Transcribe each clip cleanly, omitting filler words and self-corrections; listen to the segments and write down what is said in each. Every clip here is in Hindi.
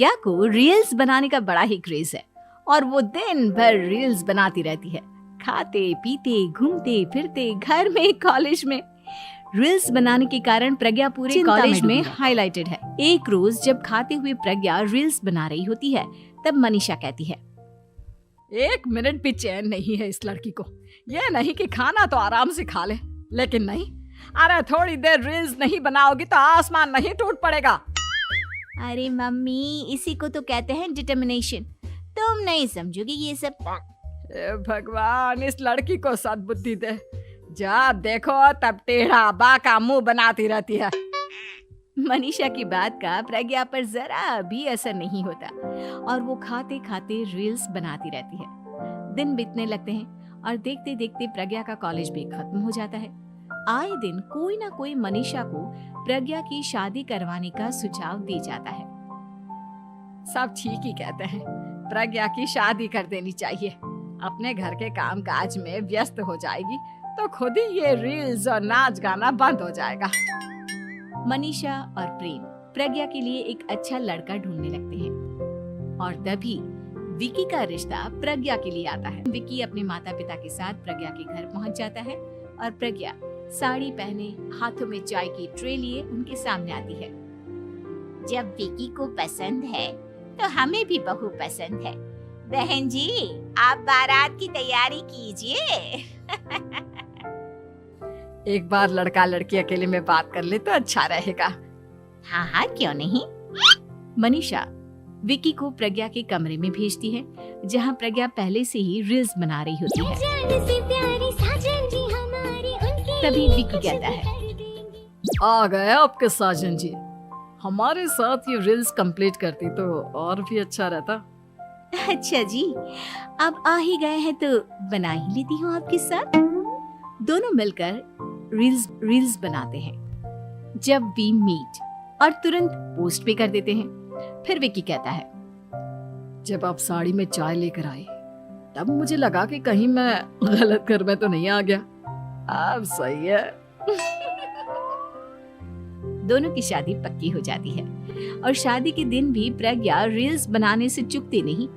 प्रज्ञा को रील्स बनाने का बड़ा ही क्रेज है और वो दिन भर रील्स बनाती रहती है, खाते पीते घूमते फिरते घर में कॉलेज में। रील्स बनाने के कारण प्रज्ञा पूरे कॉलेज में हाईलाइटेड है। एक रोज जब खाते हुए प्रज्ञा रील्स बना रही होती है तब मनीषा कहती है, 1 मिनट भी चैन नहीं है इस लड़की को। ये नहीं कि खाना तो आराम से खा ले, लेकिन नहीं, अरे थोड़ी देर रील्स नहीं बनाओगी तो आसमान नहीं टूट पड़ेगा। अरे मम्मी, इसी को तो कहते हैं डिटर्मिनेशन। तुम नहीं समझोगी ये सब। भगवान, इस लड़की को सद्बुद्धि दे। जब देखो तब टेढ़ा बाका मुंह बनाती रहती है। मनीषा की बात का प्रज्ञा पर जरा भी असर नहीं होता और वो खाते खाते रील्स बनाती रहती है। दिन बीतने लगते हैं और देखते देखते प्रज्ञा का कॉलेज भी खत्म हो जाता है। आए दिन कोई ना कोई मनीषा को प्रज्ञा की शादी करवाने का सुझाव दे जाता है। सब ठीक ही कहते हैं, प्रज्ञा की शादी कर देनी चाहिए। अपने घर के काम काज में व्यस्त हो जाएगी तो खुद ही ये रील्स और नाच गाना बंद हो जाएगा। मनीषा और प्रेम प्रज्ञा के लिए एक अच्छा लड़का ढूंढने लगते हैं और तभी विकी का रिश्ता प्रज्ञा के लिए आता है। विकी अपने माता पिता के साथ प्रज्ञा के घर पहुंच जाता है और प्रज्ञा साड़ी पहने हाथों में चाय की ट्रे लिए उनके सामने आती है। जब विकी को पसंद है तो हमें भी बहू पसंद है। बहन जी, आप बारात की तैयारी कीजिए। एक बार लड़का लड़की अकेले में बात कर ले तो अच्छा रहेगा। हाँ हाँ, क्यों नहीं। मनीषा विकी को प्रज्ञा के कमरे में भेजती है जहाँ प्रज्ञा पहले से ही रील्स बना रही होती है। तभी विकी कहता है, आ गए आपके साजन जी। हमारे साथ ये रील्स कंप्लीट करती तो और भी अच्छा रहता। अच्छा जी, अब आ ही गए हैं तो बना ही लेती हूँ आपके साथ। दोनों मिलकर रील्स बनाते हैं। जब वी मीट और तुरंत पोस्ट भी कर देते हैं। फिर विकी कहता है, जब आप साड़ी में चाय लेकर आई तब मुझे लगा कि कहीं मैं गलत घर में तो नहीं आ गया। अब सही है। दोनों की शादी पक्की हो जाती है और शादी के दिन भी प्रज्ञा रील्स बनाने से चूकती नहीं।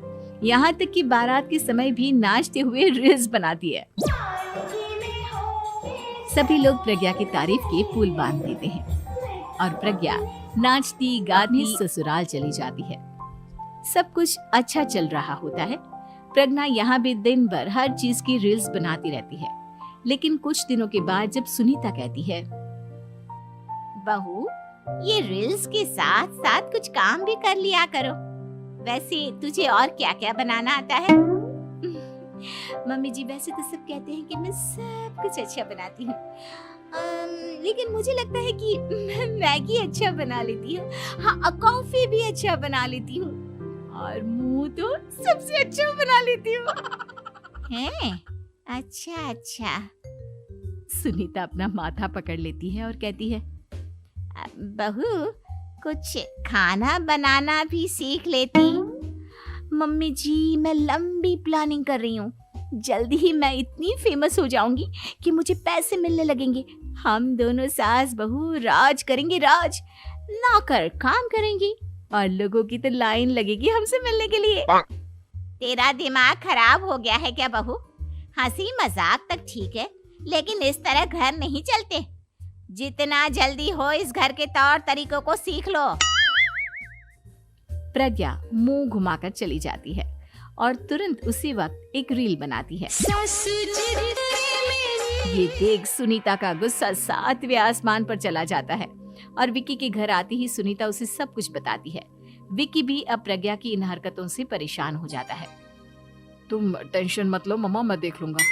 यहाँ तक कि बारात के समय भी नाचते हुए रील्स बनाती है। सभी लोग प्रज्ञा की तारीफ के पुल बांध देते हैं और प्रज्ञा नाचती गाती ससुराल चली जाती है। सब कुछ अच्छा चल रहा होता है। प्रज्ञा यहाँ भी दिन भर हर चीज की रील्स बनाती रहती है। लेकिन कुछ दिनों के बाद जब सुनीता कहती है, बहू, ये रील्स के साथ साथ कुछ काम भी कर लिया करो। वैसे तुझे और क्या क्या बनाना आता है? मम्मी जी, वैसे तो सब कहते हैं कि मैं सब कुछ अच्छा बनाती हूँ, लेकिन मुझे लगता है कि मैं मैगी अच्छा बना लेती हूँ। हाँ, कॉफी भी अच्छा बना लेती हूँ और मुंह तो सबसे अच्छा बना लेती हूँ। हैं? अच्छा अच्छा। सुनीता अपना माथा पकड़ लेती है और कहती है, बहू, कुछ खाना बनाना भी सीख लेती। मम्मी जी, मैं लंबी प्लानिंग कर रही हूँ। जल्दी ही मैं इतनी फेमस हो जाऊंगी कि मुझे पैसे मिलने लगेंगे। हम दोनों सास बहू राज करेंगे, राज नौकर काम करेंगी और लोगों की तो लाइन लगेगी हमसे मिलने के लिए। तेरा दिमाग खराब हो गया है क्या बहू? हंसी मजाक तक ठीक है, लेकिन इस तरह घर नहीं चलते। जितना जल्दी हो इस घर के तौर तरीकों को सीख लो। प्रज्ञा मुंह घुमाकर चली जाती है और तुरंत उसी वक्त एक रील बनाती है। ये देख सुनीता का गुस्सा 7वें आसमान पर चला जाता है और विकी के घर आती ही सुनीता उसे सब कुछ बताती है। विकी भी अब प्रज्ञा की इन हरकतों से परेशान हो जाता है। तुम टेंशन मत लो मम्मा, मैं देख लूंगा।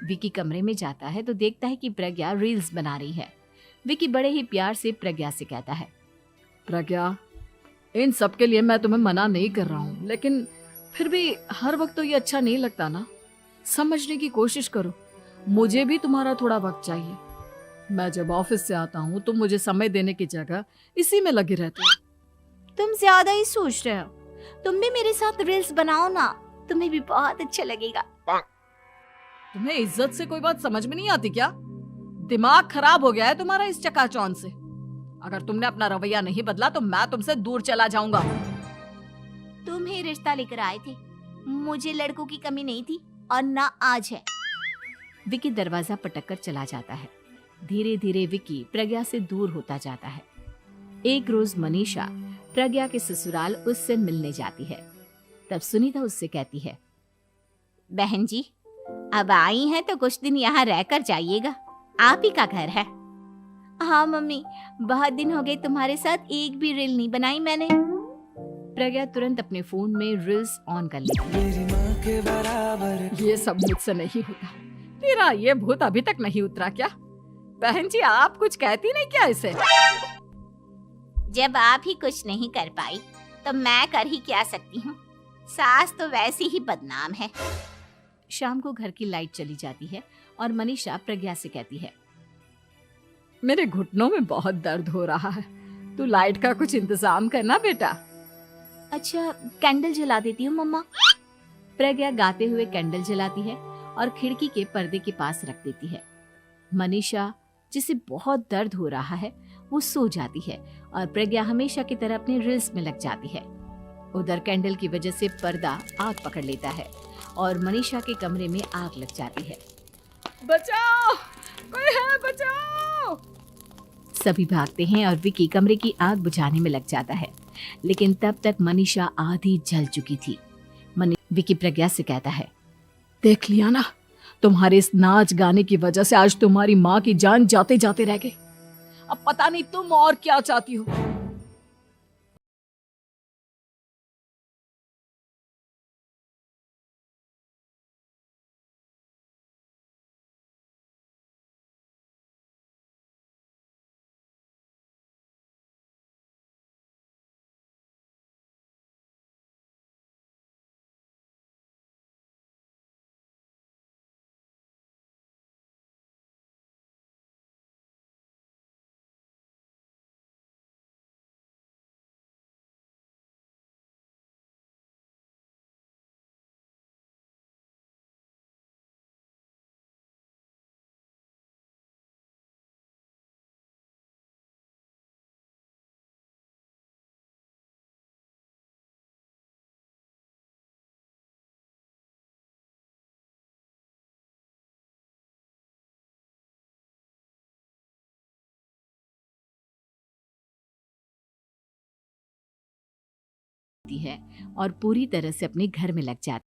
विकी कमरे में जाता है तो देखता है कि प्रज्ञा रील्स बना रही है। विकी बड़े ही प्यार से प्रज्ञा से कहता है, प्रज्ञा, इन सब के लिए मैं तुम्हें मना नहीं कर रहा हूँ, लेकिन फिर भी हर वक्त तो ये अच्छा नहीं लगता ना। समझने की कोशिश करो, मुझे भी तुम्हारा थोड़ा वक्त चाहिए। मैं जब ऑफिस से आता हूँ तो मुझे समय देने की जगह इसी में लगे रहते हो। तुम ज्यादा ही सोच रहे हो। तुम भी मेरे साथ रील्स बनाओ ना, तुम्हें भी बहुत अच्छा लगेगा। तुम्हें इज्जत से कोई बात समझ में नहीं आती क्या? दिमाग खराब हो गया है तुम्हारा इस चकाचौंध से। अगर तुमने अपना रवैया नहीं बदला तो मैं तुमसे दूर चला जाऊंगा। तुम ही रिश्ता लेकर आए थे। मुझे लड़कों की कमी नहीं थी और ना आज है। विकी दरवाजा पटककर चला जाता है। धीरे धीरे विकी प्रज्ञा से दूर होता जाता है। एक रोज मनीषा प्रज्ञा के ससुराल उससे मिलने जाती है। तब सुनीता उससे कहती है, बहन जी, अब आई हैं तो कुछ दिन यहाँ रहकर जाइएगा, आप ही का घर है। हाँ मम्मी, बहुत दिन हो गए तुम्हारे साथ एक भी रील नहीं बनाई मैंने। प्रज्ञा तुरंत अपने फोन में रील्स ऑन कर लेती है। मेरी माँ के बराबर ये सब मुझसे नहीं होता। तेरा ये भूत अभी तक नहीं उतरा क्या? बहन जी, आप कुछ कहती नहीं क्या इसे? जब आप ही कुछ नहीं कर पाई तो मैं कर ही क्या सकती हूँ। सास तो वैसी ही बदनाम है। शाम को घर की लाइट चली जाती है और मनीषा प्रज्ञा से कहती है, मेरे घुटनों में बहुत दर्द हो रहा है, तू लाइट का कुछ इंतजाम करना बेटा। अच्छा, कैंडल जला देती हूँ मम्मा। प्रज्ञा गाते हुए कैंडल जलाती है और खिड़की के पर्दे के पास रख देती है। मनीषा, जिसे बहुत दर्द हो रहा है, वो सो जाती है और प्रज्ञा हमेशा की तरह अपने रील्स में लग जाती है। उधर कैंडल की वजह से पर्दा आग पकड़ लेता है और मनीषा के कमरे में आग लग जाती है। बचाओ, कोई है, बचाओ। सभी भागते हैं और विकी कमरे की आग बुझाने में लग जाता है, लेकिन तब तक मनीषा आधी जल चुकी थी। विकी प्रज्ञा से कहता है, देख लिया ना, तुम्हारे इस नाच गाने की वजह से आज तुम्हारी माँ की जान जाते जाते रह गई। अब पता नहीं तुम और क्या चाहती हो। है और पूरी तरह से अपने घर में लग जाती है।